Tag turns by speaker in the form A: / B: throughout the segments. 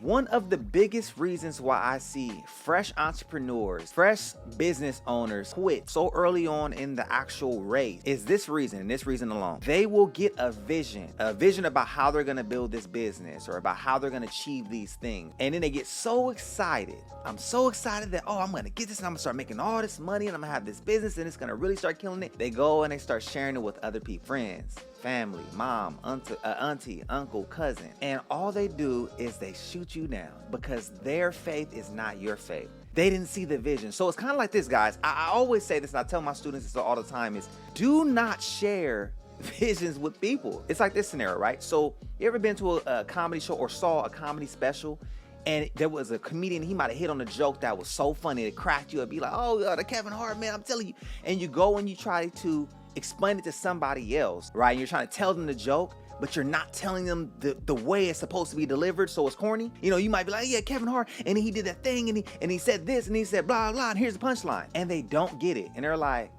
A: One of the biggest reasons why I see fresh entrepreneurs, fresh business owners quit so early on in the actual race is this reason, and this reason alone. They will get a vision about how they're gonna build this business or about how they're gonna achieve these things. And then they get so excited. I'm so excited that, oh, I'm gonna get this and I'm gonna start making all this money and I'm gonna have this business and it's gonna really start killing it. They go and they start sharing it with other people, friends, family, mom, auntie, uncle, cousin. And all they do is they shoot you down because their faith is not your faith. They didn't see the vision. So it's kind of like this, guys. I always say this, and I tell my students this all the time, is do not share visions with people. It's like this scenario, right? So you ever been to a comedy show or saw a comedy special and there was a comedian, he might have hit on a joke that was so funny, it cracked you up, be like, oh, the Kevin Hart, man, I'm telling you. And you go and you try to explain it to somebody else, right? And you're trying to tell them the joke, but you're not telling them the way it's supposed to be delivered, so it's corny. You know, you might be like, yeah, Kevin Hart, and he did that thing, and he said this, and he said blah, blah, and here's the punchline. And they don't get it. And they're like,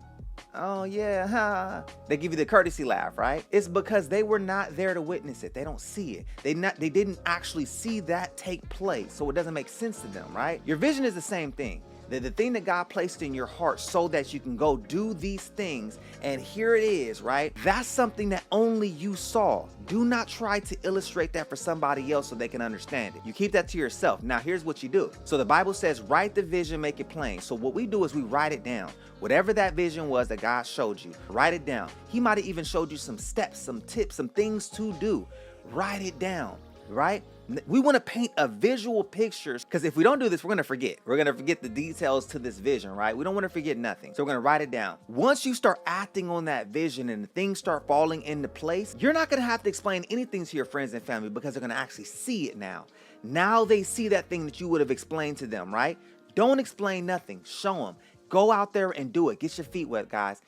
A: oh yeah, ha. They give you the courtesy laugh, right? It's because they were not there to witness it. They don't see it. They didn't actually see that take place, so it doesn't make sense to them, right? Your vision is the same thing. The thing that God placed in your heart so that you can go do these things, and here it is, right? That's something that only you saw. Do not try to illustrate that for somebody else so they can understand it. You keep that to yourself. Now, here's what you do. So the Bible says, write the vision, make it plain. So what we do is we write it down. Whatever that vision was that God showed you, write it down. He might have even showed you some steps, some tips, some things to do. Write it down, right? We want to paint a visual picture, because if we don't do this, we're going to forget. We're going to forget the details to this vision, right? We don't want to forget nothing. So we're going to write it down. Once you start acting on that vision and things start falling into place, you're not going to have to explain anything to your friends and family because they're going to actually see it now. Now they see that thing that you would have explained to them, right? Don't explain nothing. Show them. Go out there and do it. Get your feet wet, guys.